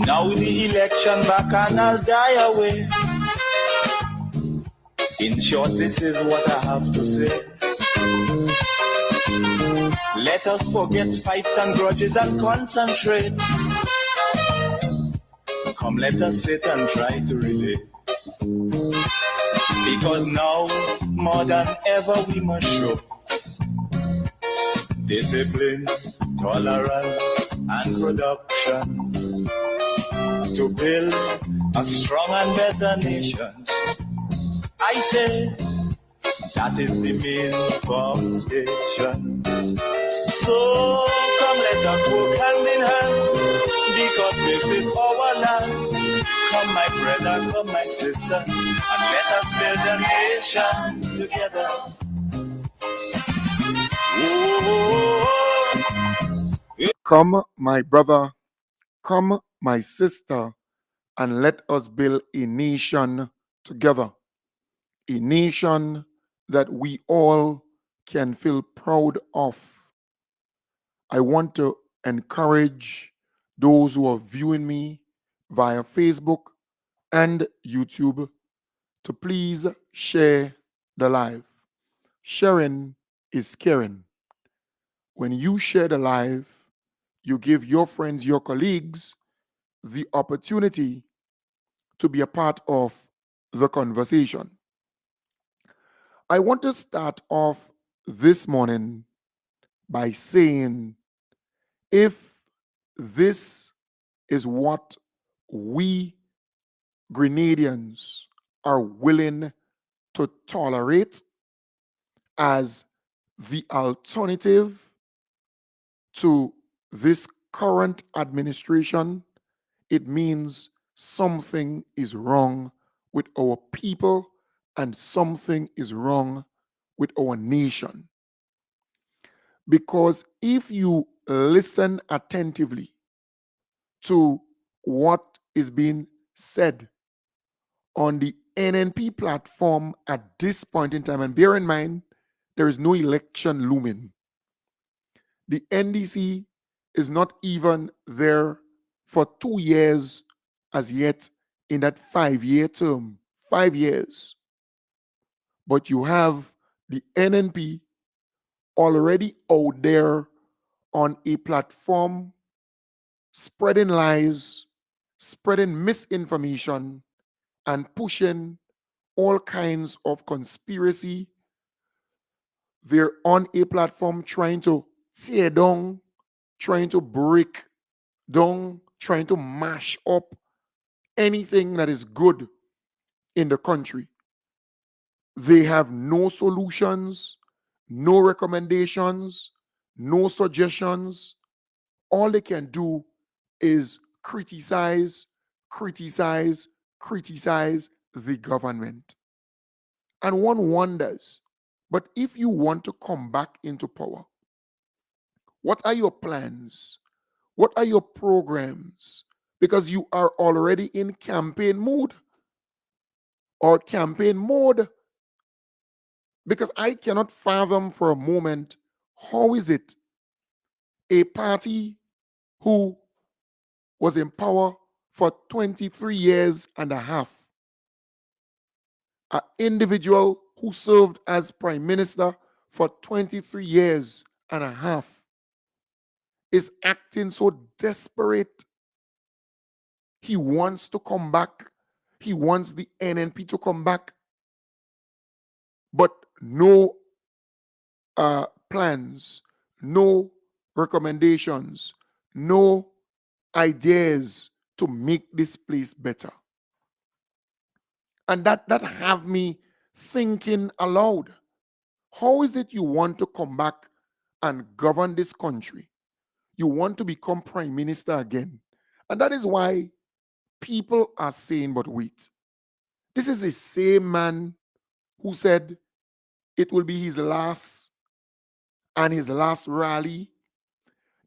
Now the election back and I'll die away. In short, this is what I have to say. Let us forget fights and grudges and concentrate. Come, let us sit and try to relate. Because now, more than ever, we must show discipline, tolerance, and production to build a strong and better nation. I say that is the main foundation. So come, let us work hand in hand, because this is our land. Come, my brother, come, my sister, and let us build a nation together. Come, my brother, come, my sister, and let us build a nation together. A nation that we all can feel proud of. I want to encourage those who are viewing me via Facebook and YouTube to please share the live. Sharing is caring. When you share the live, you give your friends, your colleagues, the opportunity to be a part of the conversation. I want to start off this morning by saying, if this is what we Grenadians are willing to tolerate as the alternative to this current administration, it means something is wrong with our people and something is wrong with our nation. Because if you listen attentively to what is being said on the NNP platform at this point in time, and bear in mind, there is no election looming. The NDC is not even there for 2 years as yet in that 5-year term. 5 years. But you have the NNP already out there on a platform spreading lies, spreading misinformation, and pushing all kinds of conspiracy. They're on a platform trying to tear down, trying to break down, trying to mash up anything that is good in the country. They have no solutions, no recommendations, no suggestions. All they can do is criticize the government. And one wonders, but if you want to come back into power, what are your plans? What are your programs? Because you are already in campaign mode or campaign mode. Because I cannot fathom for a moment, how is it a party who was in power for 23 years and a half, an individual who served as prime minister for 23 years and a half, is acting so desperate. He wants to come back. He wants the NNP to come back. But no plans, no recommendations, no ideas to make this place better. And that have me thinking aloud. How is it you want to come back and govern this country? You want to become prime minister again. And that is why people are saying, but wait, this is the same man who said it will be his last and his last rally.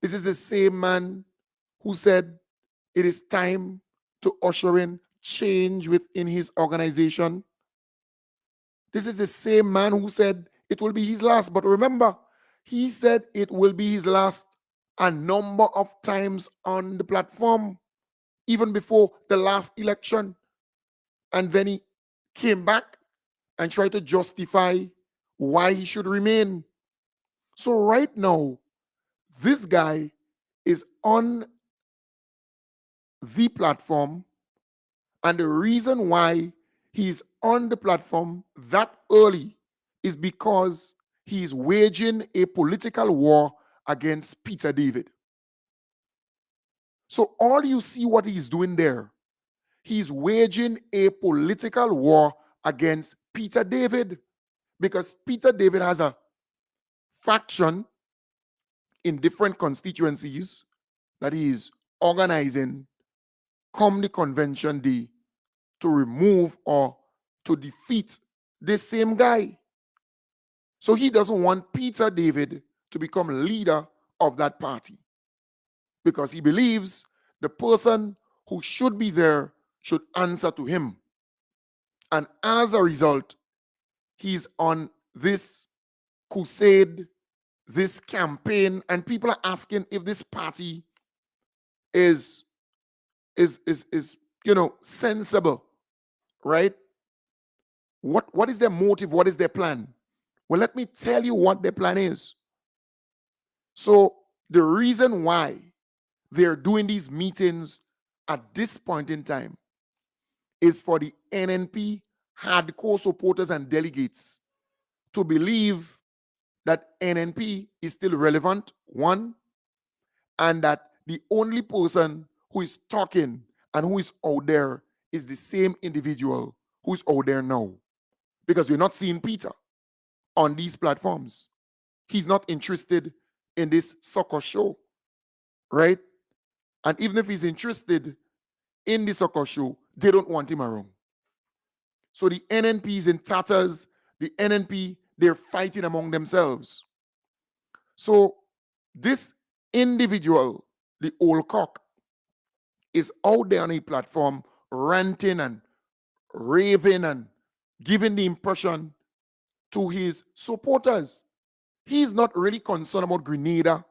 This is the same man who said it is time to usher in change within his organization. This is the same man who said it will be his last. But remember, he said it will be his last a number of times on the platform. even before the last election. And then he came back and tried to justify why he should remain. So right now, this guy is on the platform, and the reason why he's on the platform that early is because he's waging a political war against Peter David. So all you see what he's doing there, he's waging a political war against Peter David, because Peter David has a faction in different constituencies that he's organizing come the convention day to remove or to defeat this same guy. So he doesn't want Peter David to become leader of that party, because he believes the person who should be there should answer to him. And as a result, he's on this crusade, this campaign, and people are asking if this party is sensible, right? What is their motive? What is their plan? Well, let me tell you what their plan is. So the reason why they're doing these meetings at this point in time is for the NNP hardcore supporters and delegates to believe that NNP is still relevant, one, and that the only person who is talking and who is out there is the same individual who is out there now. Because you're not seeing Peter on these platforms. He's not interested in this soccer show, right? And even if he's interested in the soccer show, they don't want him around. So the NNP is in tatters. The NNP, they're fighting among themselves. So this individual, the old cock, is out there on a platform ranting and raving and giving the impression to his supporters. He's not really concerned about Grenada.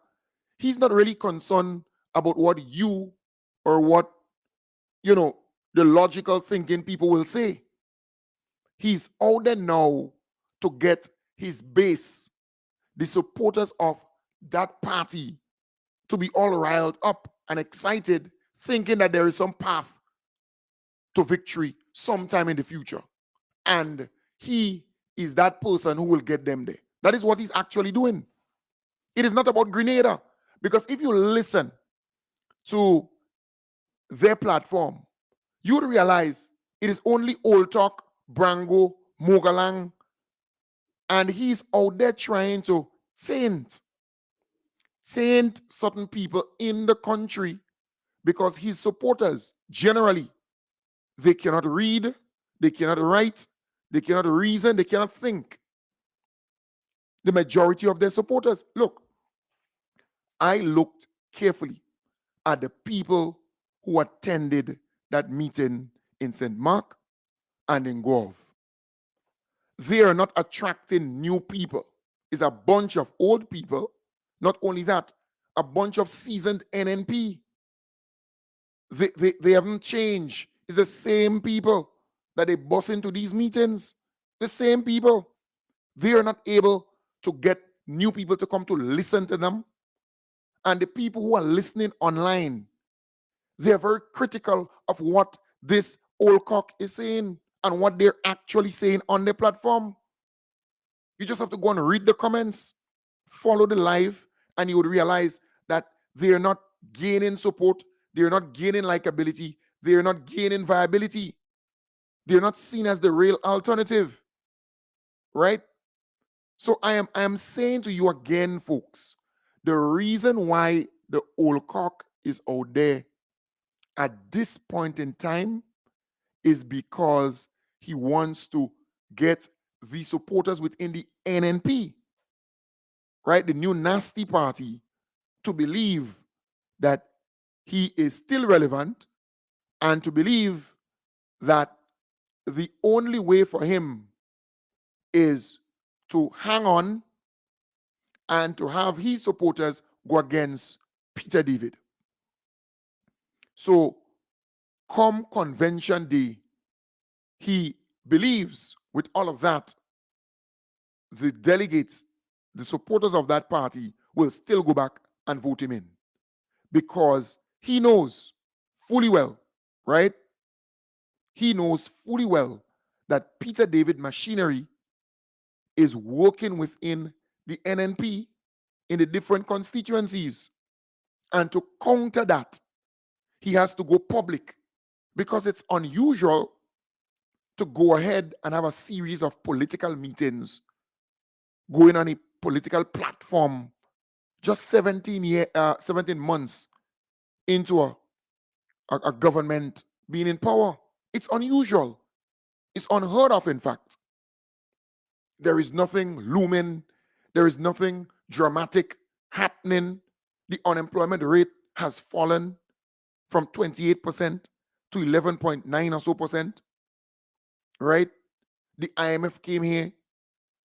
He's not really concerned about what you or what, the logical thinking people will say. He's out there now to get his base, the supporters of that party, to be all riled up and excited, thinking that there is some path to victory sometime in the future. And he is that person who will get them there. That is what he's actually doing. It is not about Grenada. Because if you listen to their platform, you would realize it is only Old Talk, Brango, Mogalang, and he's out there trying to taint certain people in the country, because his supporters, generally, they cannot read, they cannot write, they cannot reason, they cannot think. The majority of their supporters. Look, I looked carefully at the people who attended that meeting in St. Mark and in Gove. They are not attracting new people. It's a bunch of old people. Not only that, a bunch of seasoned NNP. They haven't changed. It's the same people that they bus into these meetings. The same people. They are not able to get new people to come to listen to them. And the people who are listening online, they're very critical of what this old cock is saying and what they're actually saying on their platform. You just have to go and read the comments, follow the live, and you would realize that they're not gaining support, they're not gaining likability, they're not gaining viability. They're not seen as the real alternative, right? So I am saying to you again, folks, the reason why the old cock is out there at this point in time is because he wants to get the supporters within the NNP, right, the new nasty party, to believe that he is still relevant and to believe that the only way for him is to hang on and to have his supporters go against Peter David. So come convention day, he believes with all of that, the delegates, the supporters of that party will still go back and vote him in because he knows fully well, right? He knows fully well that Peter David machinery is working within the NNP in the different constituencies. And to counter that, he has to go public because it's unusual to go ahead and have a series of political meetings going on a political platform just 17 months into a government being in power. It's unusual. It's unheard of, in fact. There is nothing looming. There is nothing dramatic happening. The unemployment rate has fallen from 28% to 11.9 or so percent, right? The IMF came here,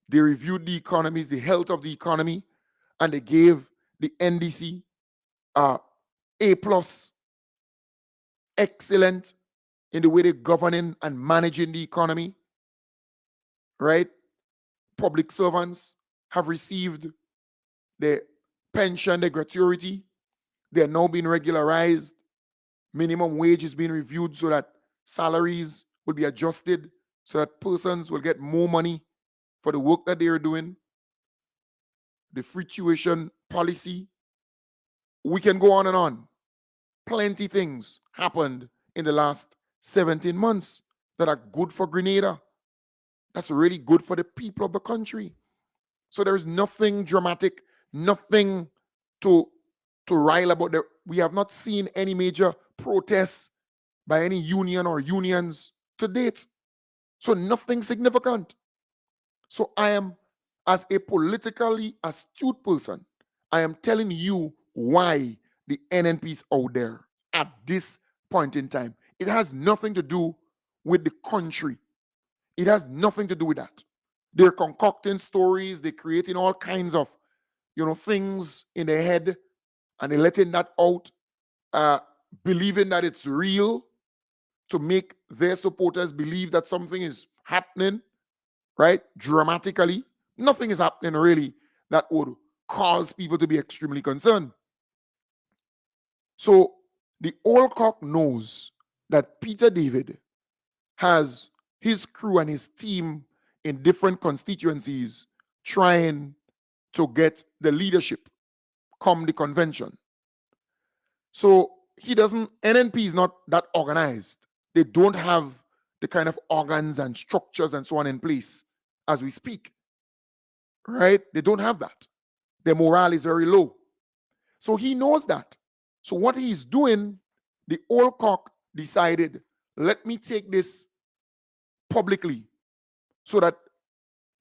they reviewed the economies, the health of the economy, and they gave the NDC A plus, excellent in the way they're governing and managing the economy, right? Public servants have received their pension, their gratuity. They're now being regularized. Minimum wage is being reviewed so that salaries will be adjusted, so that persons will get more money for the work that they are doing. The free tuition policy. We can go on and on. Plenty things happened in the last 17 months that are good for Grenada. That's really good for the people of the country. So there is nothing dramatic, nothing to rile about. We have not seen any major protests by any union or unions to date. So nothing significant. So I am, as a politically astute person, I am telling you why the NNP is out there at this point in time. It has nothing to do with the country. It has nothing to do with that. They're concocting stories, they're creating all kinds of, things in their head, and they're letting that out, believing that it's real to make their supporters believe that something is happening, right? Dramatically. Nothing is happening really that would cause people to be extremely concerned. So the old cock knows that Peter David has his crew and his team in different constituencies trying to get the leadership come the convention. So NNP is not that organized. They don't have the kind of organs and structures and so on in place as we speak, right? They don't have that. Their morale is very low. So he knows that. So what he's doing, the old cock decided, let me take this publicly so that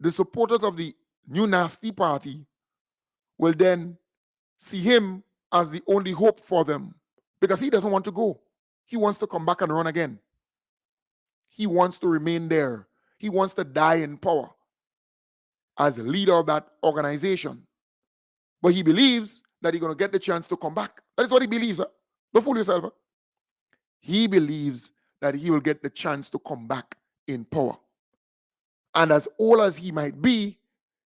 the supporters of the New Nasty Party will then see him as the only hope for them, because he doesn't want to go. He wants to come back and run again. He wants to remain there. He wants to die in power as a leader of that organization. But he believes that he's going to get the chance to come back. That is what he believes. Huh? Don't fool yourself. Huh? He believes that he will get the chance to come back in power. And as old as he might be,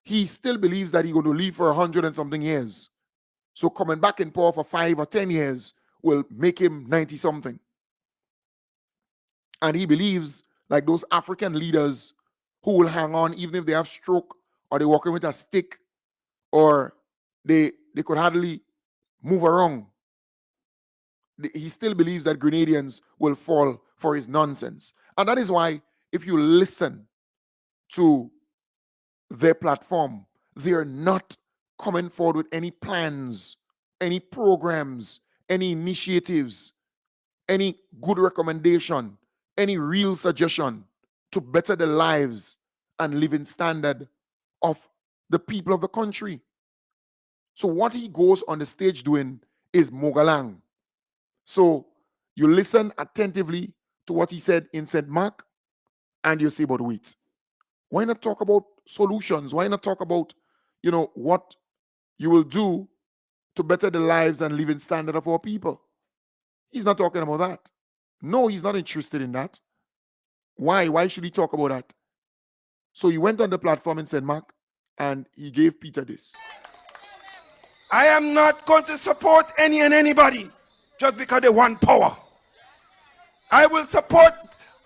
he still believes that he's going to live for 100 and something years. So coming back in power for 5 or 10 years will make him 90 something. And he believes, like those African leaders who will hang on even if they have stroke, or they're walking with a stick, or they could hardly move around. He still believes that Grenadians will fall for his nonsense. And that is why, if you listen to their platform, they are not coming forward with any plans, any programs, any initiatives, any good recommendation, any real suggestion to better the lives and living standard of the people of the country. So what he goes on the stage doing is mogalang. So you listen attentively to what he said in St. Mark, and you say, but wait, why not talk about solutions? Why not talk about, what you will do to better the lives and living standard of our people? He's not talking about that. No, he's not interested in that. Why? Why should he talk about that? So he went on the platform in St. Mark and he gave Peter this. I am not going to support any and anybody just because they want power. I will support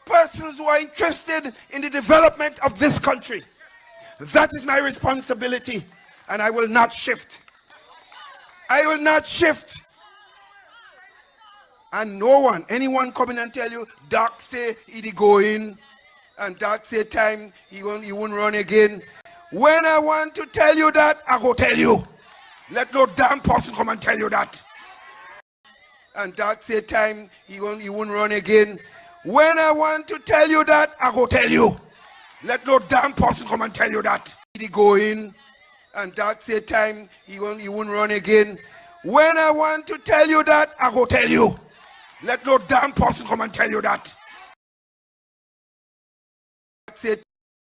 persons who are interested in the development of this country. That is my responsibility, and I will not shift. I will not shift. And no one, anyone coming and tell you, Doc say he go in, and Doc say time he won't run again. When I want to tell you that, I go tell you. Let no damn person come and tell you that. And Doc say time he won't run again. When I want to tell you that, I go tell you. Let no damn person come and tell you that. He go in, and Doc say time he won't run again. When I want to tell you that, I go tell you. Let no damn person come and tell you that. Doc say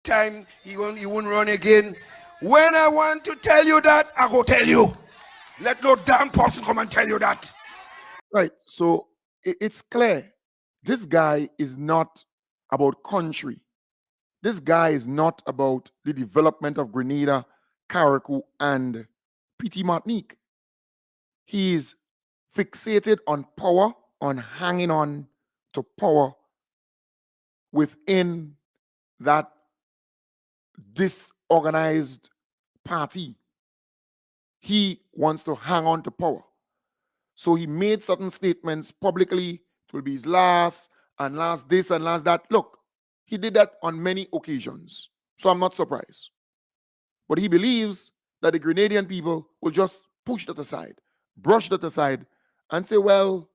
time he won't run again. When I want to tell you that, I go tell you. Let no damn person come and tell you that. Right. So it's clear. This guy is not about country. This guy is not about the development of Grenada, Carriacou, and Petite Martinique. He is fixated on power, on hanging on to power within that disorganized party. He wants to hang on to power. So he made certain statements publicly. It will be his last, and last this, and last that. Look, he did that on many occasions. So I'm not surprised. But he believes that the Grenadian people will just push that aside, brush that aside, and say, well,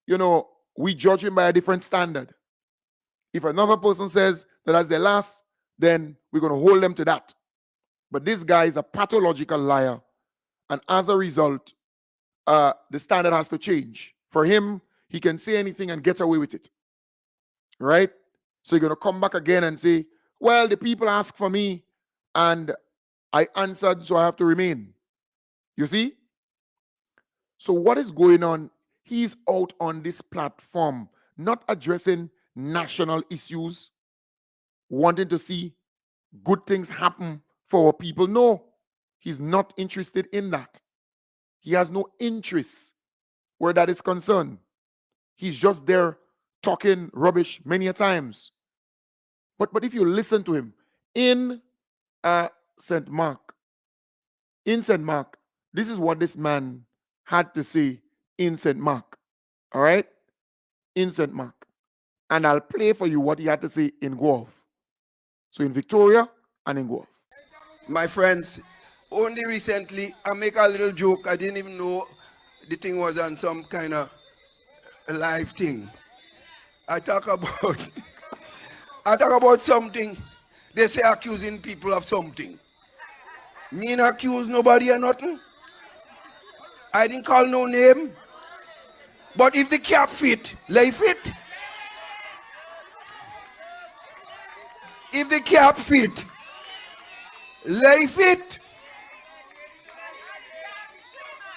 you know, we judge him by a different standard. If another person says that that's their last, then we're going to hold them to that. But this guy is a pathological liar. And as a result, the standard has to change. For him, he can say anything and get away with it. Right? So you're going to come back again and say, well, the people asked for me and I answered, so I have to remain. You see? So what is going on? He's out on this platform, not addressing national issues, wanting to see good things happen for our people. No, he's not interested in that. He has no interest where that is concerned. He's just there talking rubbish many a times. But if you listen to him in St. Mark, this is what this man had to say in St. Mark. All right? In St. Mark. And I'll play for you what he had to say in Guelph. So in Victoria and in Guelph. My friends, only recently, I make a little joke. I didn't even know the thing was on some kind of live thing. I talk about something. They say accusing people of something. Me not accuse nobody or nothing. I didn't call no name. But if the cap fit, lay fit. If the cap fit, lay fit.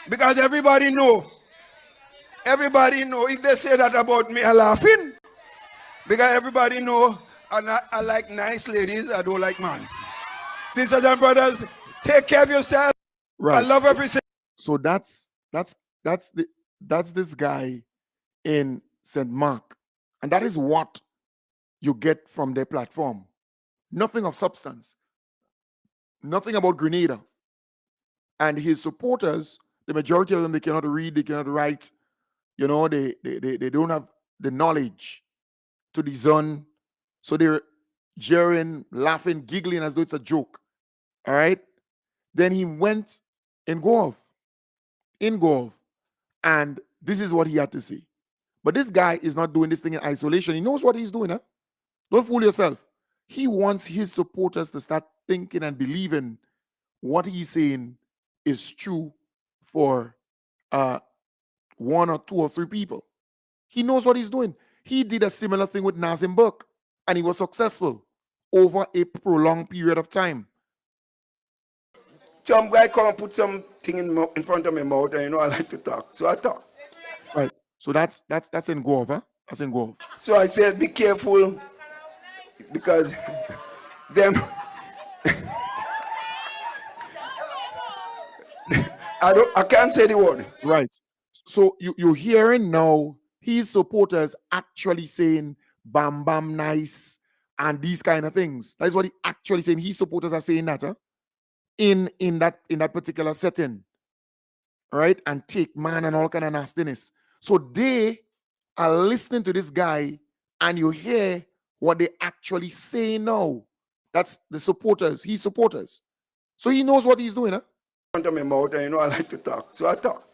Because everybody know if they say that about me, I'm laughing. Because everybody know I like nice ladies, I don't like man. Sisters and brothers, take care of yourself. Right. I love everything. So that's this guy in St. Mark. And that is what you get from their platform. Nothing of substance. Nothing about Grenada. And his supporters, the majority of them, they cannot read, they cannot write. You know, they don't have the knowledge to discern. So they're jeering, laughing, giggling as though it's a joke. All right? Then he went in Guelph. And this is what he had to say. But this guy is not doing this thing in isolation. He knows what he's doing. Huh? Don't fool yourself. He wants his supporters to start thinking and believing what he's saying is true for one or two or three people. He knows what he's doing. He did a similar thing with Nazim Burke, and he was successful over a prolonged period of time. Some guy come and put something in front of my mouth, and you know I like to talk, so I talk. Right. So that's in Guelph. Huh? As in go. So I said, be careful, because them. I can't say the word. Right. So you're hearing now his supporters actually saying bam bam nice and these kind of things. That's what he actually saying. His supporters are saying that in that particular setting. Right? And take man and all kind of nastiness. So they are listening to this guy, and you hear what they actually say now. That's the supporters, his supporters. So he knows what he's doing, huh? Front of my mouth, and I like to talk. So I talk.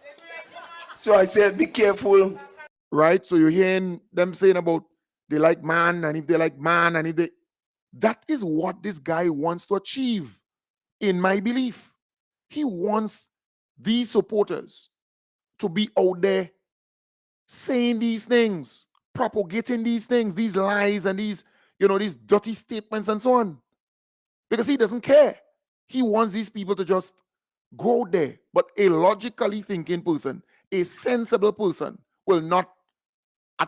So I said, be careful. Right? So you're hearing them saying about they like man, and if they like man, and if they, that is what this guy wants to achieve, in my belief. He wants these supporters to be out there saying these things, propagating these things, these lies and these, these dirty statements and so on. Because he doesn't care. He wants these people to just go there. But a logically thinking person, a sensible person, will not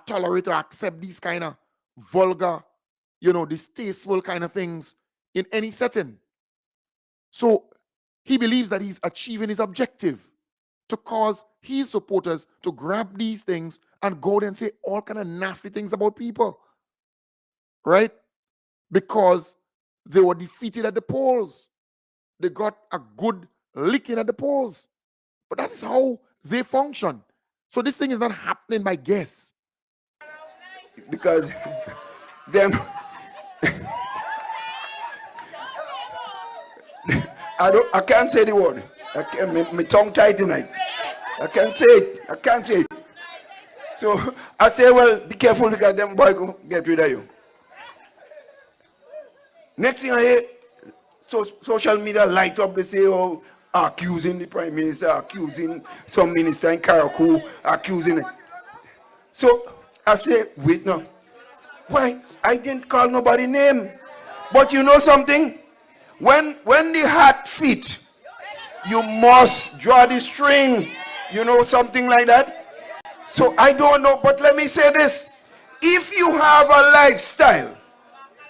tolerate or accept these kind of vulgar, distasteful kind of things in any setting. So he believes that he's achieving his objective to cause his supporters to grab these things and go there and say all kind of nasty things about people. Right? Because they were defeated at the polls. They got a good licking at the polls. But that is how they function. So this thing is not happening by guess. Because them. I can't say the word. My tongue tied tonight. I can't say it. So I say, well, be careful, because them boy go get rid of you. Next thing I hear, social media light up, they say, oh, accusing the prime minister, accusing some minister in Karakou, accusing it. So I say, wait now. Why? I didn't call nobody name. But you know something? When the hat fit, you must draw the string. You know, something like that. So I don't know, but let me say this. If you have a lifestyle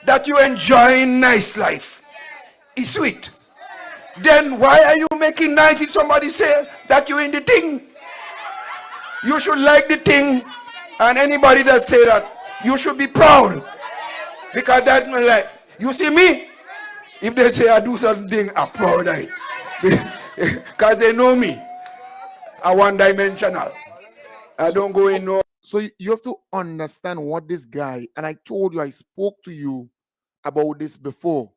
that you enjoy in nice life, it's sweet, then why are you making nice if somebody say that you're in the thing? You should like the thing, and anybody that say that, you should be proud, because that's my life. You see me? If they say I do something, I'm proud of it. Because they know me. I'm one-dimensional. I don't go in no. So you have to understand what this guy, and I told you, I spoke to you about this before,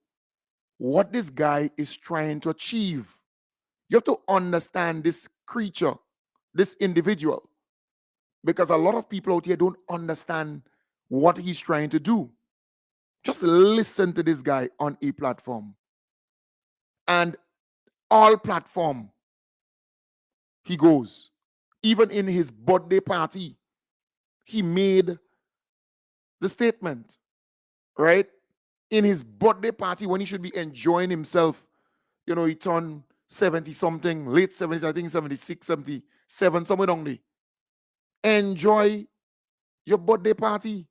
what this guy is trying to achieve. You have to understand this creature, this individual, because a lot of people out here don't understand what he's trying to do. Just listen to this guy on a platform. And all platform he goes. Even in his birthday party, he made the statement, right? In his birthday party, when he should be enjoying himself, he turned 70 something, late 70s, I think 76, 77, somewhere down there. Enjoy your birthday party.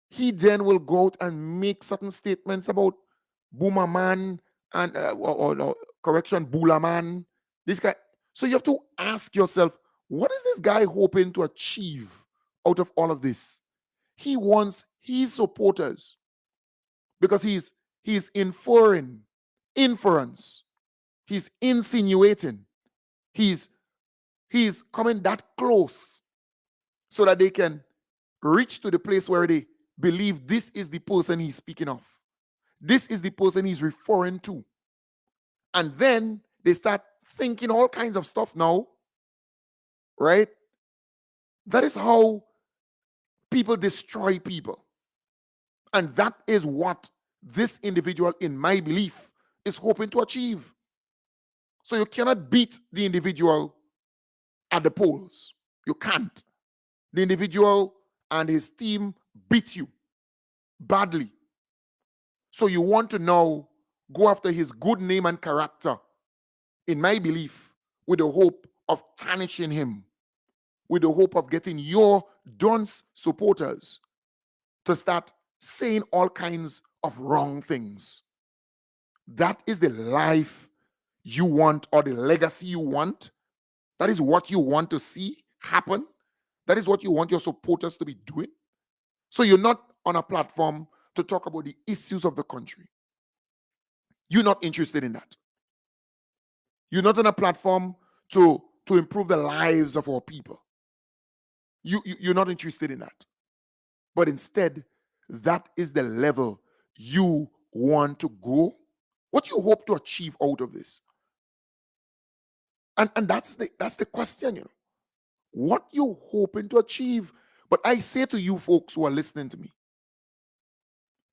He then will go out and make certain statements about Boomer Man and, correction, Bula Man. This guy. So you have to ask yourself, what is this guy hoping to achieve out of all of this? He wants his supporters, because he's inferring, inference. He's insinuating. He's coming that close so that they can reach to the place where they believe this is the person he's speaking of. This is the person he's referring to. And then they start thinking all kinds of stuff now, right? That is how people destroy people. And that is what this individual, in my belief, is hoping to achieve. So you cannot beat the individual at the polls. You can't. The individual and his team beat you badly. So you want to now go after his good name and character, in my belief, with the hope of tarnishing him, with the hope of getting your dunce supporters to start saying all kinds of wrong things. That is the life you want, or the legacy you want. That is what you want to see happen. That is what you want your supporters to be doing. So you're not on a platform to talk about the issues of the country. You're not interested in that. You're not on a platform to improve the lives of our people. You're not interested in that. But instead, that is the level you want to go. What you hope to achieve out of this? And that's the question, you know. What you hoping to achieve? But I say to you folks who are listening to me,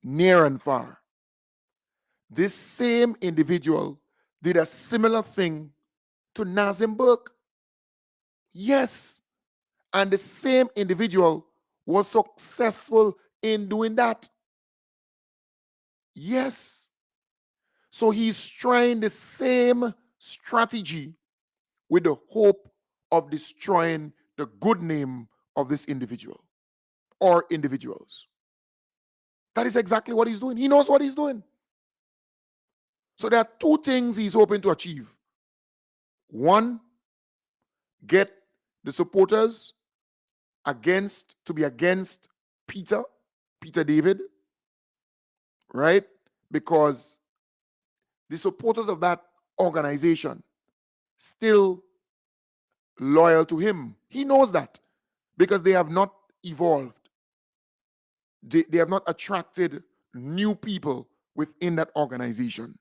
near and far, this same individual did a similar thing to Nazim Burke. Yes. And the same individual was successful in doing that. Yes. So he's trying the same strategy with the hope of destroying the good name of this individual or individuals. That is exactly what he's doing. He knows what he's doing. So there are two things he's hoping to achieve. One, get the supporters to be against Peter David, right? Because the supporters of that organization still loyal to him. He knows that because they have not evolved. They have not attracted new people within that organization.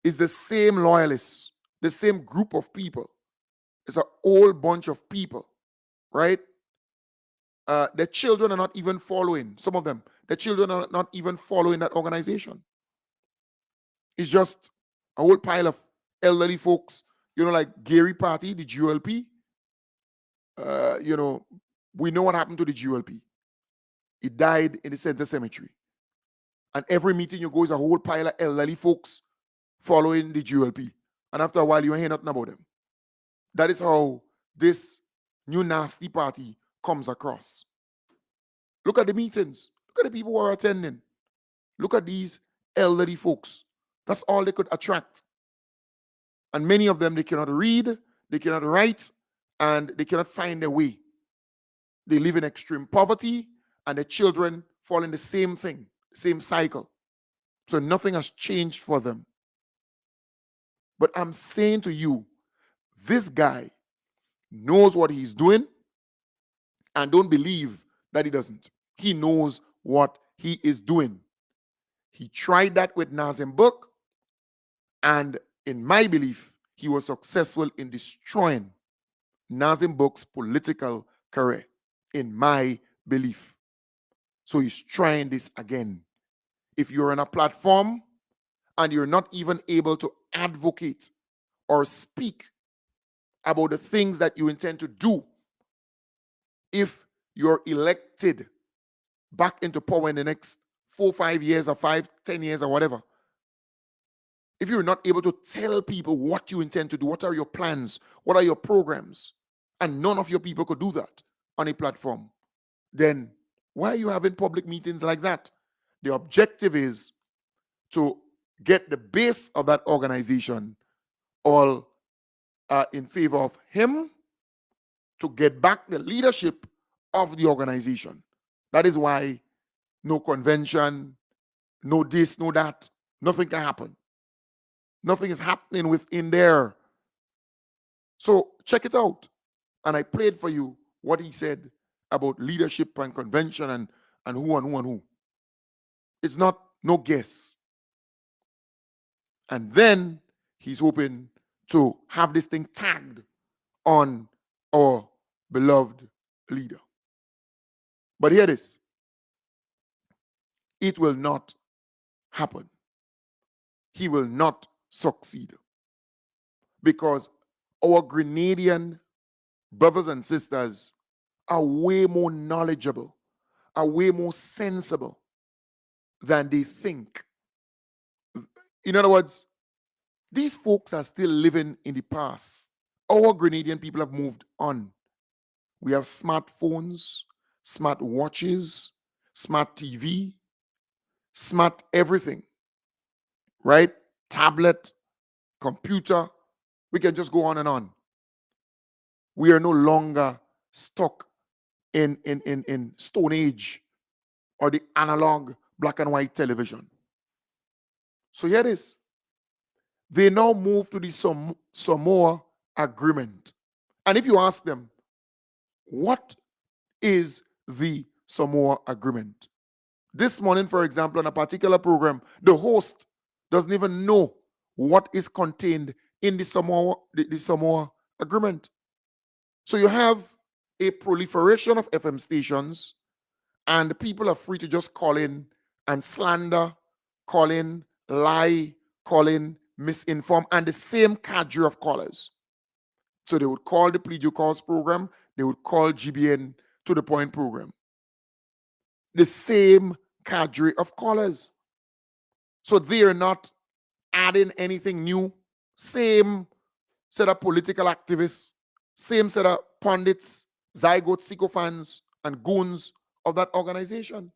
It's the same loyalists, the same group of people. It's a whole bunch of people, right? The children are not even following, some of them. The children are not even following that organization. It's just a whole pile of elderly folks, you know, like Gary Party, the GLP. You know, we know what happened to the GLP. It died in the center cemetery. And every meeting you go is a whole pile of elderly folks following the GLP. And after a while, you ain't hear nothing about them. That is how this new nasty party comes across. Look at the meetings. Look at the people who are attending. Look at these elderly folks. That's all they could attract. And many of them, they cannot read, they cannot write, and they cannot find their way. They live in extreme poverty, and their children fall in the same thing, same cycle. So nothing has changed for them. But I'm saying to you, this guy knows what he's doing, and don't believe that he doesn't. He knows what he is doing. He tried that with Nazim Burke, and in my belief, he was successful in destroying Nazim Burke's political career, in my belief. So he's trying this again. If you're on a platform and you're not even able to advocate or speak about the things that you intend to do, if you're elected back into power in the next 4 or 5 years or 5, 10 years or whatever, if you're not able to tell people what you intend to do, what are your plans, what are your programs, and none of your people could do that on a platform, then why are you having public meetings like that? The objective is to get the base of that organization all in favor of him, to get back the leadership of the organization. That is why no convention, no this, no that, nothing can happen. Nothing is happening within there. So check it out. And I played for you what he said about leadership and convention and who and who and who. It's not no guess. And then he's hoping to have this thing tagged on our beloved leader. But hear this. It will not happen. He will not succeed. Because our Grenadian brothers and sisters are way more knowledgeable, are way more sensible than they think. In other words, these folks are still living in the past. Our Grenadian people have moved on. We have smartphones, smart watches, smart TV, smart everything, right? Tablet, computer. We can just go on and on. We are no longer stuck in Stone Age or the analog black and white television. So here it is. They now move to the Samoa Agreement. And if you ask them, what is the Samoa Agreement? This morning, for example, on a particular program, the host doesn't even know what is contained in the Samoa Agreement. So you have a proliferation of FM stations, and people are free to just call in and slander, call in, lie, call in, misinform, and the same cadre of callers. So they would call the Plead Your Cause program, they would call GBN To The Point program. The same cadre of callers. So they are not adding anything new. Same set of political activists, same set of pundits, zygotes, sycophants, and goons of that organization.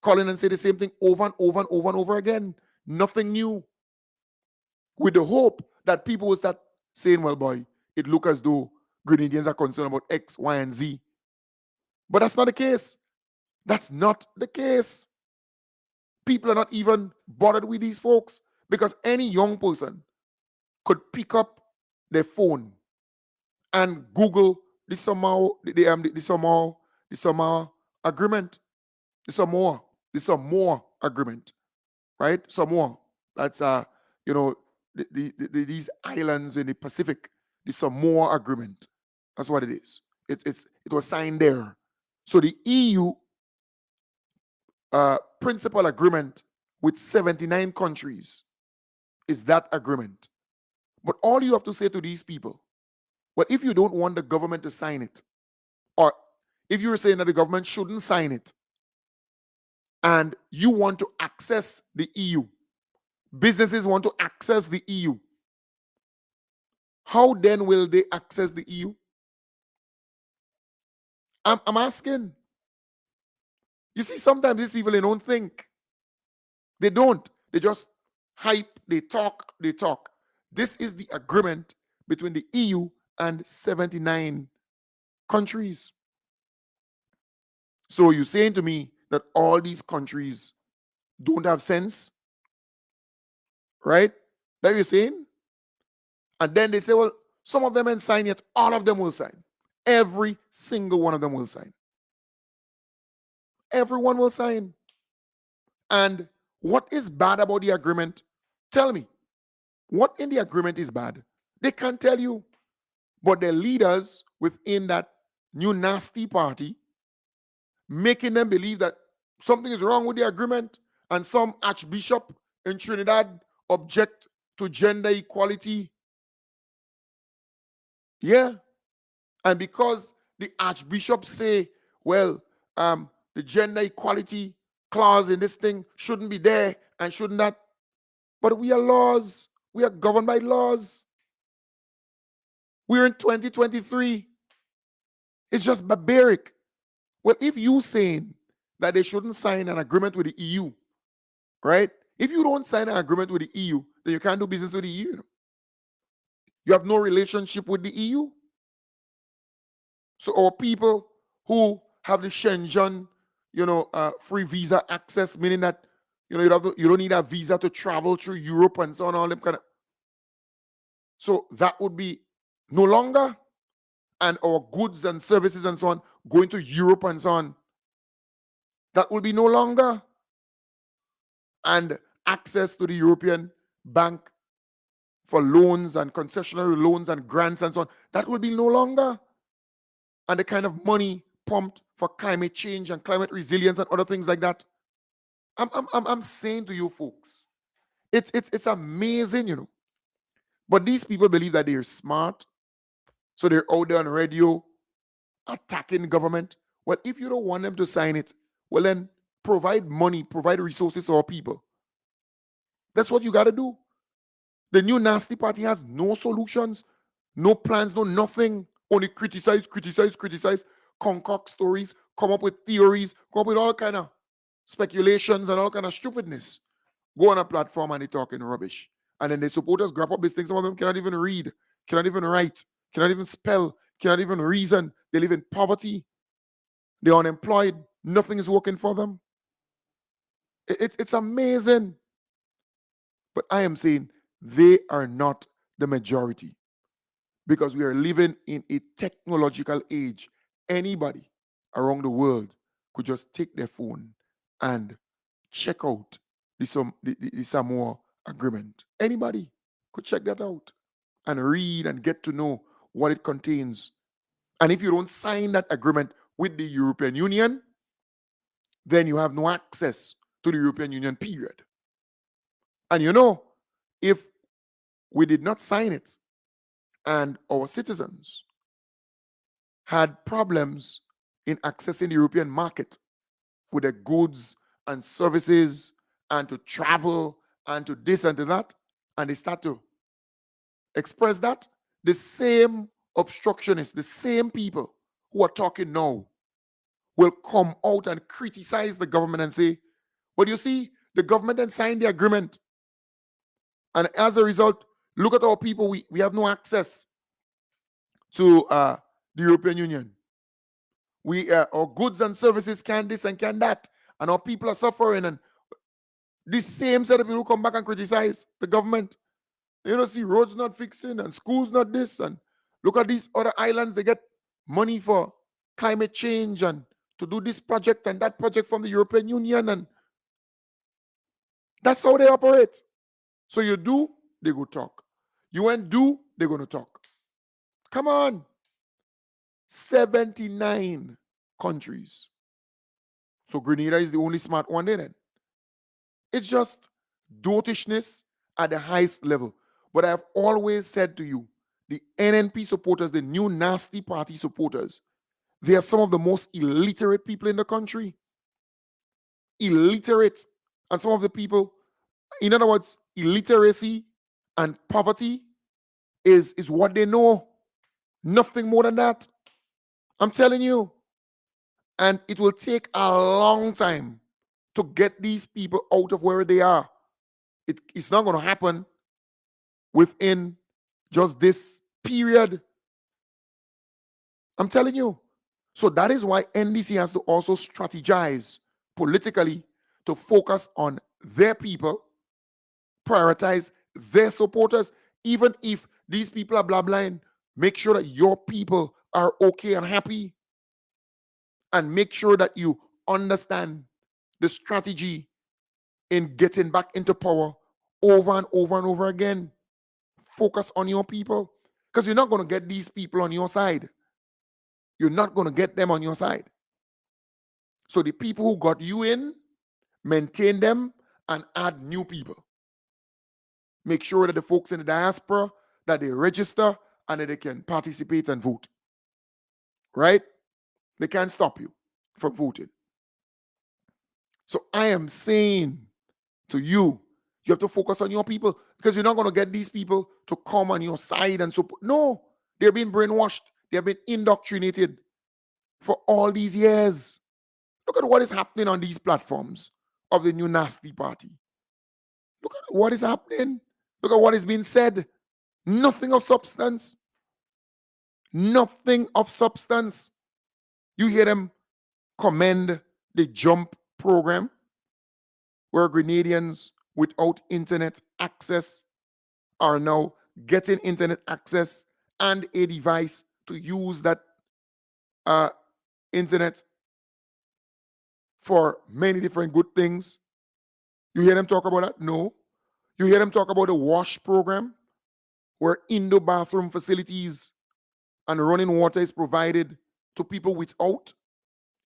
Call in and say the same thing over and over and over and over again. Nothing new. With the hope that people will start saying, well, boy, it look as though Grenadians are concerned about X, Y, and Z. But that's not the case. That's not the case. People are not even bothered with these folks because any young person could pick up their phone and Google the Samoa Agreement, the Samoa Agreement, right? Samoa. That's these islands in the Pacific, the Samoa Agreement. That's what it is. It was signed there. So the EU principal agreement with 79 countries is that agreement. But all you have to say to these people, well, if you don't want the government to sign it, or if you're saying that the government shouldn't sign it, and you want to access the EU, businesses want to access the EU, how then will they access the EU? I'm asking. You see, sometimes these people, they don't think. They don't. They just hype, they talk. This is the agreement between the EU and 79 countries. So you're saying to me that all these countries don't have sense? Right? That you're saying? And then they say, well, some of them ain't sign yet. All of them will sign. Every single one of them will sign. Everyone will sign. And what is bad about the agreement? Tell me. What in the agreement is bad? They can't tell you. But the leaders within that new nasty party, making them believe that something is wrong with the agreement, and some archbishop in Trinidad object to gender equality. Yeah. And because the archbishop say, well, the gender equality clause in this thing shouldn't be there and shouldn't that. But we are laws. We are governed by laws. We're in 2023. It's just barbaric. Well, if you saying that they shouldn't sign an agreement with the EU, right? If you don't sign an agreement with the EU, then you can't do business with the EU. You have no relationship with the EU. So our people who have the Schengen, free visa access, meaning that you don't need a visa to travel through Europe and so on, all them kind of. So that would be no longer, and our goods and services and so on going to Europe and so on, that will be no longer. And access to the European Bank for loans and concessionary loans and grants and so on, that will be no longer. And the kind of money pumped for climate change and climate resilience and other things like that. I'm saying to you folks, it's amazing, But these people believe that they're smart, so they're out there on radio attacking government. Well, if you don't want them to sign it, well then provide money, provide resources to our people. That's what you got to do. The new nasty party has no solutions, no plans, no nothing only criticize, concoct stories, come up with theories, come up with all kind of speculations and all kind of stupidness. Go on a platform and they talking rubbish. And then the supporters grab up these things. Some of them cannot even read, cannot even write, cannot even spell, cannot even reason. They live in poverty. They're unemployed. Nothing is working for them. It's amazing. But I am saying they are not the majority because we are living in a technological age. Anybody around the world could just take their phone and check out the Samoa agreement. Anybody could check that out and read and get to know what it contains. And if you don't sign that agreement with the European Union, then you have no access to the European Union, period. And you know, if we did not sign it and our citizens had problems in accessing the European market with their goods and services and to travel and to this and to that, and they start to express that, the same obstructionists, the same people who are talking now will come out and criticize the government and say, but you see, the government then signed the agreement. And as a result, look at our people, we have no access to the European Union. Our goods and services can this and can that. And our people are suffering. And this same set of people who come back and criticize the government. You know, see, roads not fixing and schools not this. And look at these other islands, they get money for climate change and to do this project and that project from the European Union. And that's how they operate. So you do, they go talk. You ain't do, they're going to talk. Come on. 79 countries. So Grenada is the only smart one there then. It's just dotishness at the highest level. But I've always said to you, the NNP supporters, the new nasty party supporters, they are some of the most illiterate people in the country. Illiterate. And some of the people, in other words, illiteracy and poverty is what they know. Nothing more than that. I'm telling you. And it will take a long time to get these people out of where they are. It's not going to happen within just this period. I'm telling you. So that is why NDC has to also strategize politically to focus on their people, prioritize their supporters, even if these people are blah blahing, make sure that your people are okay and happy. And make sure that you understand the strategy in getting back into power over and over and over again. Focus on your people. Because you're not going to get these people on your side. You're not going to get them on your side. So the people who got you in, maintain them and add new people. Make sure that the folks in the diaspora, that they register and that they can participate and vote. Right? They can't stop you from voting. So I am saying to you, you have to focus on your people because you're not going to get these people to come on your side and support. No, they're being brainwashed. They've been indoctrinated for all these years. Look at what is happening on these platforms of the new nasty party. Look at what is happening. Look at what is being said. Nothing of substance. Nothing of substance. You hear them commend the JUMP program, where Grenadians without internet access are now getting internet access and a device to use that internet for many different good things. You hear them talk about that? No. You hear them talk about the WASH program, where indoor bathroom facilities and running water is provided to people without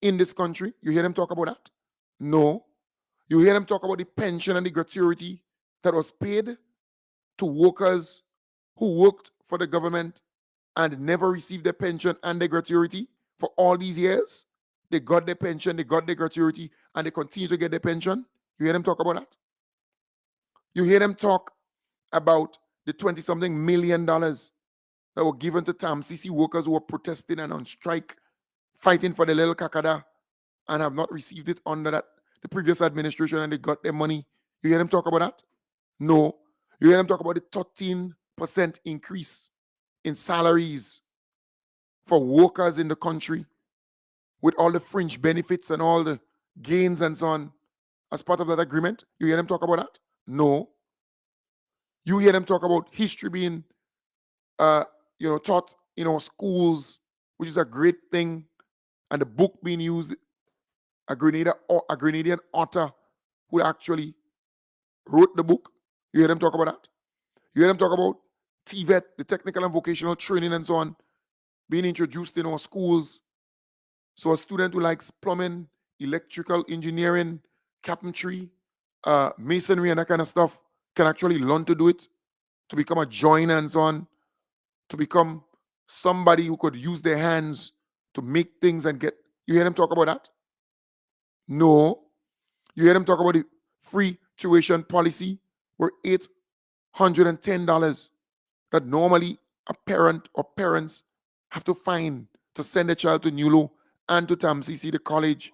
in this country. You hear them talk about that? No. You hear them talk about the pension and the gratuity that was paid to workers who worked for the government and never received their pension and their gratuity for all these years. They got their pension, they got their gratuity, and they continue to get their pension. You hear them talk about that? You hear them talk about the $20-something million that were given to TAMCC workers who were protesting and on strike, fighting for the little kakada, and have not received it under the previous administration, and they got their money. You hear them talk about that? No. You hear them talk about the 13% increase in salaries for workers in the country with all the fringe benefits and all the gains and so on as part of that agreement? You hear them talk about that? No. You hear them talk about history being taught in our schools, which is a great thing, and the book being used, a Grenadian author who actually wrote the book. You hear them talk about that? You hear them talk about TVET, the technical and vocational training and so on, being introduced in our schools. So a student who likes plumbing, electrical engineering, carpentry, masonry and that kind of stuff can actually learn to do it, to become a joiner and so on, to become somebody who could use their hands to make things and get. You hear them talk about that? No. You hear them talk about the free tuition policy where $810 that normally a parent or parents have to find to send a child to NULO and to TAMCC, the college.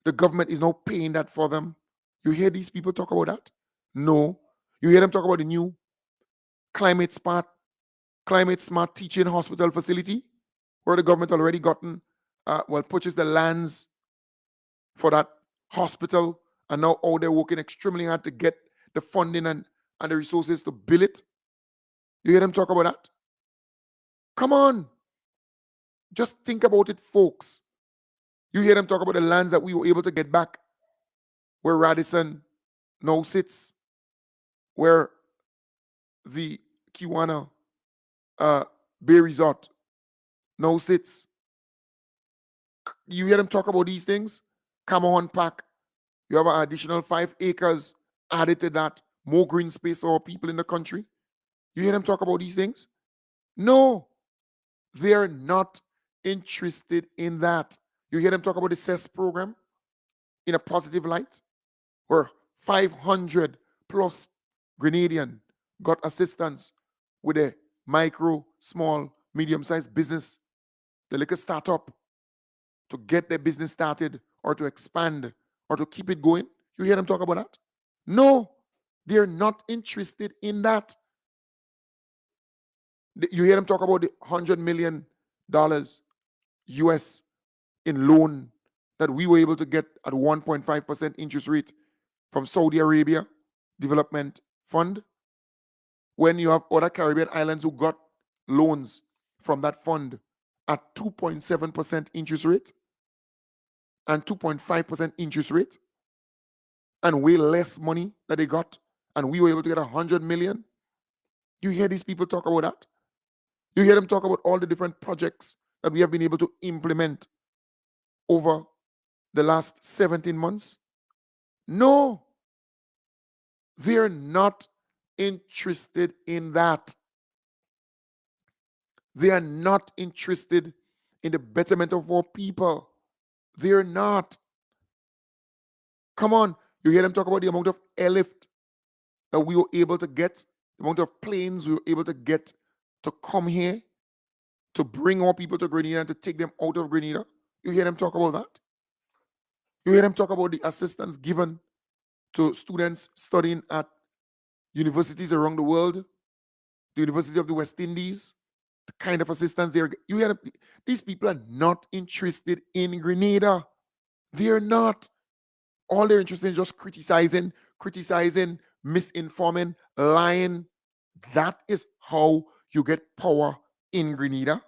The government is now paying that for them. You hear these people talk about that? No. You hear them talk about the new climate smart teaching hospital facility where the government already purchased the lands for that hospital, and now they're working extremely hard to get the funding and the resources to build it. You hear them talk about that? Come on. Just think about it, folks. You hear them talk about the lands that we were able to get back, where Radisson now sits, where the Kiwana Bay Resort now sits. You hear them talk about these things? Cameron Park, you have an additional 5 acres added to that, more green space for people in the country. You hear them talk about these things? No, they're not interested in that. You hear them talk about the CES program in a positive light, where 500 plus Grenadian got assistance with a micro, small, medium-sized business, the little startup, to get their business started or to expand or to keep it going. You hear them talk about that? No, they're not interested in that. You hear them talk about the $100 million US in loan that we were able to get at 1.5% interest rate from Saudi Arabia Development Fund, when you have other Caribbean islands who got loans from that fund at 2.7% interest rate and 2.5% interest rate, and way less money that they got, and we were able to get 100 million. You hear these people talk about that? You hear them talk about all the different projects that we have been able to implement over the last 17 months? No, they're not interested in that. They are not interested in the betterment of our people. They're not. Come on, you hear them talk about the amount of airlift that we were able to get, the amount of planes we were able to get to come here, to bring our people to Grenada and to take them out of Grenada. You hear them talk about that? You hear them talk about the assistance given to students studying at universities around the world, the University of the West Indies, the kind of assistance they're. You hear them, these people are not interested in Grenada. They're not. All they're interested in is just criticizing, misinforming, lying. That is how you get power in Grenada.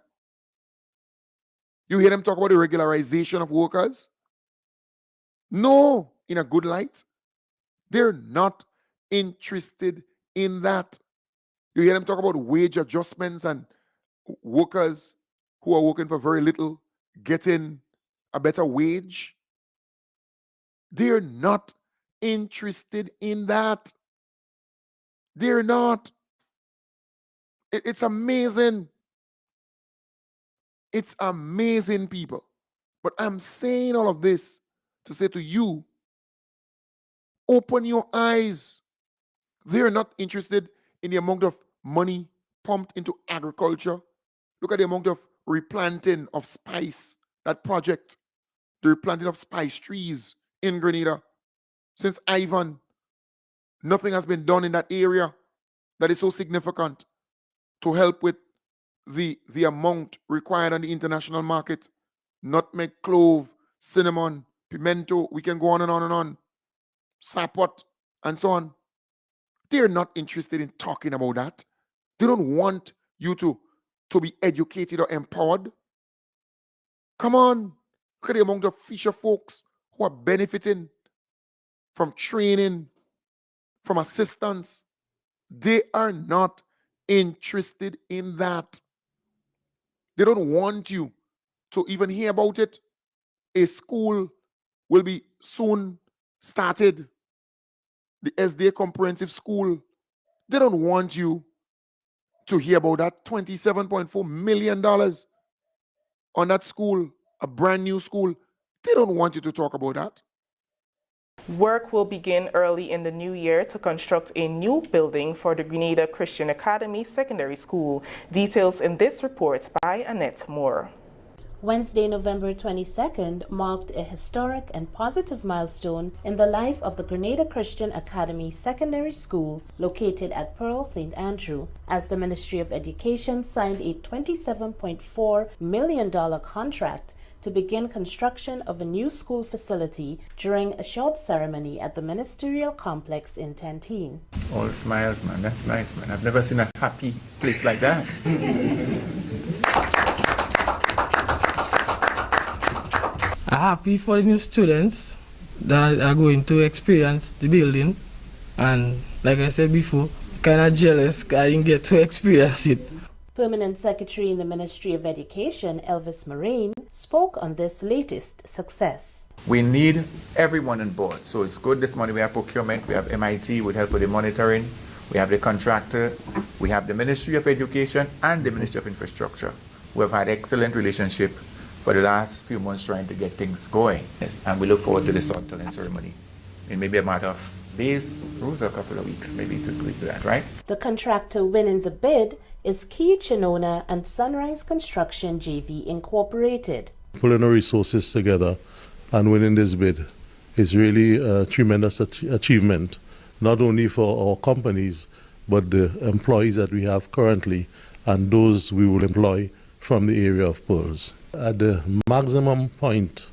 You hear them talk about the regularization of workers? No, in a good light. They're not interested in that. You hear them talk about wage adjustments and workers who are working for very little getting a better wage. They're not interested in that. They're not. It's amazing. It's amazing, people. But I'm saying all of this to say to you, open your eyes. They're not interested in the amount of money pumped into agriculture. Look at the amount of replanting of spice, that project, the replanting of spice trees in Grenada. Since Ivan, nothing has been done in that area that is so significant to help with the amount required on the international market. Nutmeg, clove, cinnamon, pimento, we can go on and on and on. Sapot, and so on. They're not interested in talking about that. They don't want you to be educated or empowered. Come on. Look at the amount of fisher folks who are benefiting from training, from assistance. They are not interested in that. They don't want you to even hear about it. A school will be soon started. The SDA Comprehensive School. They don't want you to hear about that. $27.4 million on that school, a brand new school. They don't want you to talk about that. Work will begin early in the new year to construct a new building for the Grenada Christian Academy Secondary School. Details in this report by Annette Moore. Wednesday, November 22nd, marked a historic and positive milestone in the life of the Grenada Christian Academy Secondary School located at Pearl St. Andrew, as the Ministry of Education signed a $27.4 million contract to begin construction of a new school facility during a short ceremony at the ministerial complex in Tentine. All smiles, man. That's nice, man. I've never seen a happy place like that. Happy for the new students that are going to experience the building, and like I said before, kind of jealous I didn't get to experience it. Permanent Secretary in the Ministry of Education, Elvis Moraine, spoke on this latest success. We need everyone on board. So it's good this morning we have procurement, we have MIT with help with the monitoring, we have the contractor, we have the Ministry of Education and the Ministry of Infrastructure, who have had excellent relationship for the last few months trying to get things going. Yes, and we look forward to the salt-telling ceremony in maybe a matter of days, or a couple of weeks, maybe to do that, right? The contractor winning the bid is Key Chinona and Sunrise Construction JV Incorporated. Pulling our resources together and winning this bid is really a tremendous achievement, not only for our companies, but the employees that we have currently and those we will employ from the area of Pearls. At the maximum point,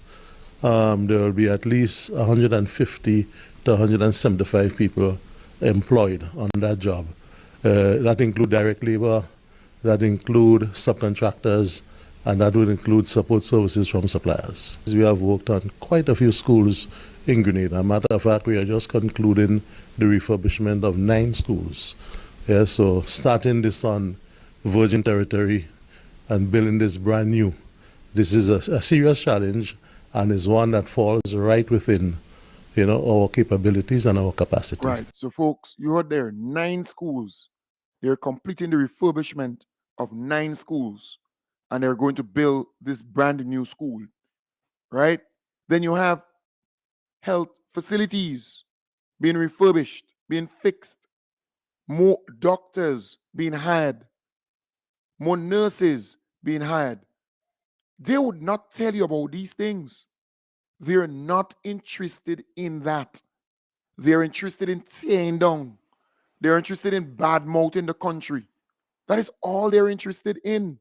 there will be at least 150 to 175 people employed on that job. That include direct labor, that include subcontractors, and that would include support services from suppliers. We have worked on quite a few schools in Grenada. As a matter of fact, we are just concluding the refurbishment of 9 schools. Yeah, so starting this on virgin territory and building this brand new. This is a serious challenge and is one that falls right within, our capabilities and our capacity. Right. So, folks, you heard there 9 schools. They're completing the refurbishment of 9 schools, and they're going to build this brand new school. Right? Then you have health facilities being refurbished, being fixed, more doctors being hired, more nurses being hired. They would not tell you about these things. They're not interested in that. They're interested in tearing down. They're interested in bad-mouthing the country. That is all they're interested in.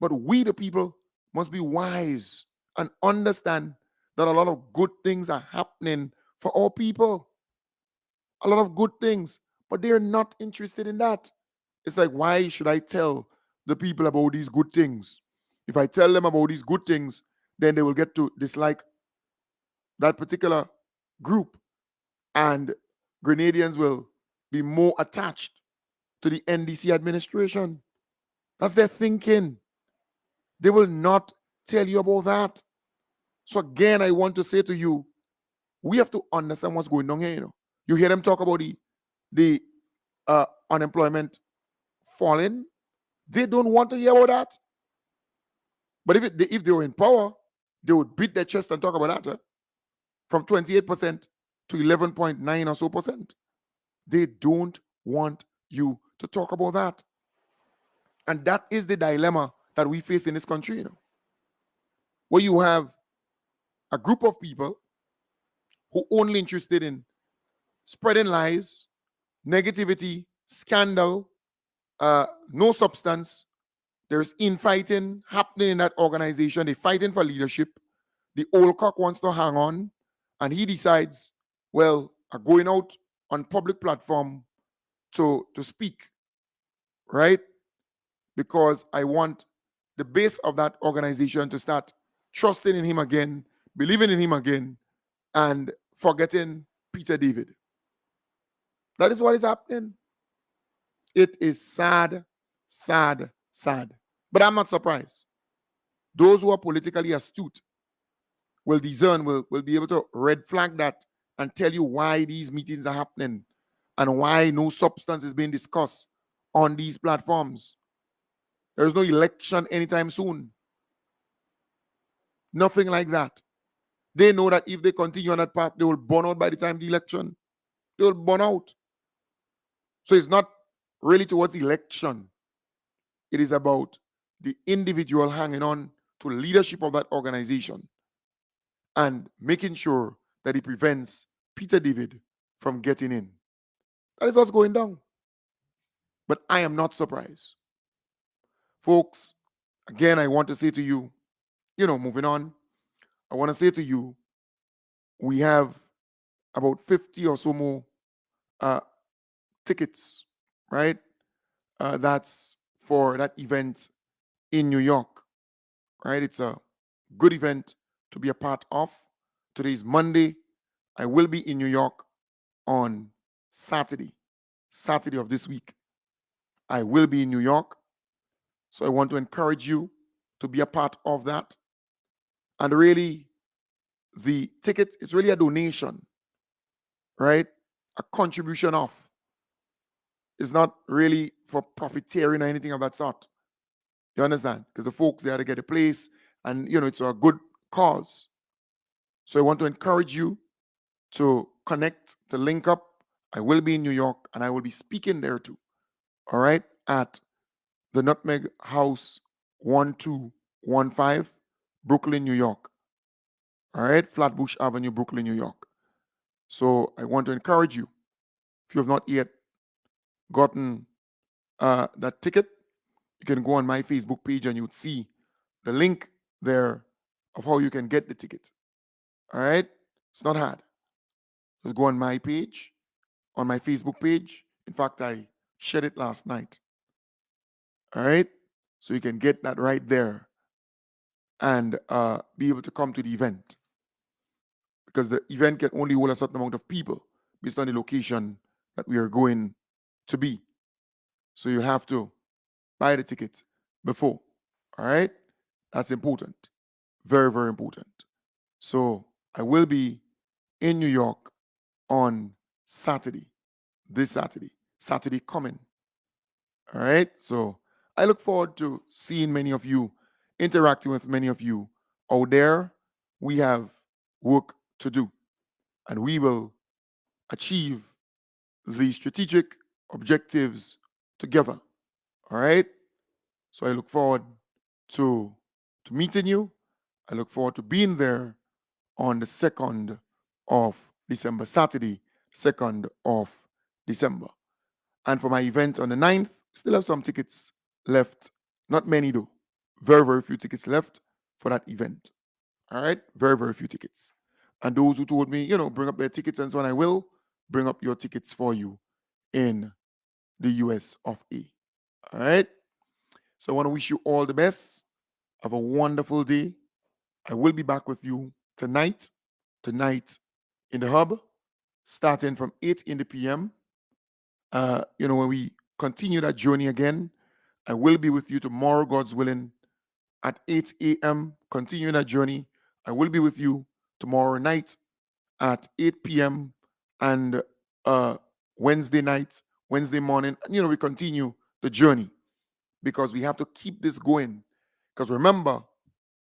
But we, the people, must be wise and understand that a lot of good things are happening for our people. A lot of good things. But they're not interested in that. It's like, why should I tell the people about these good things? If I tell them about these good things, then they will get to dislike that particular group. And Grenadians will be more attached to the NDC administration. That's their thinking. They will not tell you about that. So again, I want to say to you, we have to understand what's going on here. You hear them talk about the unemployment falling. They don't want to hear about that. But if they were in power, they would beat their chest and talk about that. From 28% to 11.9 or so percent. They don't want you to talk about that. And that is the dilemma that we face in this country, where you have a group of people who only interested in spreading lies, negativity, scandal, no substance. There's infighting happening in that organization. They're fighting for leadership. The old cock wants to hang on, and he decides, well, I'm going out on public platform to speak, right? Because I want the base of that organization to start trusting in him again, believing in him again, and forgetting Peter David. That is what is happening. It is sad, sad, sad. But I'm not surprised. Those who are politically astute will discern, will be able to red flag that and tell you why these meetings are happening and why no substance is being discussed on these platforms. There's no election anytime soon. Nothing like that. They know that if they continue on that path, they will burn out by the time of the election. They will burn out. So it's not really towards election. It is about the individual hanging on to leadership of that organization and making sure that he prevents Peter David from getting in. That is what's going down. But I am not surprised. Folks, again, I want to say to you, moving on, I want to say to you, we have about 50 or so more tickets, right? That's for that event in New York, right? It's a good event to be a part of. Today is Monday. I will be in New York on Saturday of this week. I will be in New York. So I want to encourage you to be a part of that. And really, the ticket is really a donation, right? A contribution of. It's not really for profiteering or anything of that sort. You understand? Because the folks, they had to get a place and, it's a good cause. So I want to encourage you to connect, to link up. I will be in New York and I will be speaking there too. All right? At the Nutmeg House 1215, Brooklyn, New York. All right? Flatbush Avenue, Brooklyn, New York. So I want to encourage you, if you have not yet gotten that ticket, you can go on my Facebook page and you'd see the link there of how you can get the ticket. All right? It's not hard. Just go on my page, on my Facebook page. In fact, I shared it last night. All right? So you can get that right there and be able to come to the event. Because the event can only hold a certain amount of people based on the location that we are going to be. So you have to buy the ticket before. All right? That's important. Very, very important. So I will be in New York on Saturday. This Saturday coming. All right? So I look forward to seeing many of you, interacting with many of you out there. We have work to do, and we will achieve the strategic objectives together. All right? So I look forward to meeting you. I look forward to being there on the 2nd of December, Saturday, 2nd of December. And for my event on the 9th, still have some tickets left. Not many though. Very, very few tickets left for that event. All right? Very, very few tickets. And those who told me, bring up their tickets and so on, I will bring up your tickets for you in the US of A. All right? So I want to wish you all the best. Have a wonderful day. I will be back with you tonight in the hub, starting from 8 in the p.m. When we continue that journey again, I will be with you tomorrow, God's willing, at 8 a.m. Continuing that journey. I will be with you tomorrow night at 8 p.m. and Wednesday morning. We continue the journey because we have to keep this going. Because remember,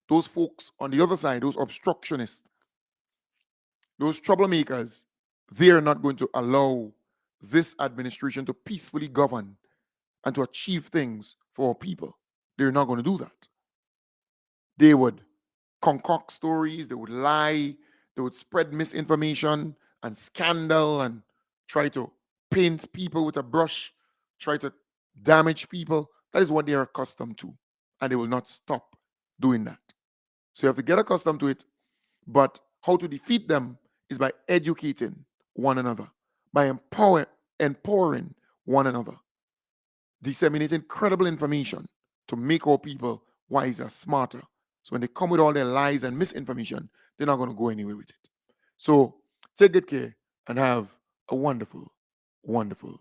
those folks on the other side, those obstructionists, those troublemakers, they are not going to allow this administration to peacefully govern and to achieve things for people. They're not going to do that. They would concoct stories, they would lie, they would spread misinformation and scandal and try to paint people with a brush, try to damage people. That is what they are accustomed to, and they will not stop doing that. So you have to get accustomed to it, but how to defeat them is by educating one another, by empowering one another, disseminating credible information to make our people wiser, smarter. So when they come with all their lies and misinformation, they're not going to go anywhere with it. So take good care and have a wonderful, wonderful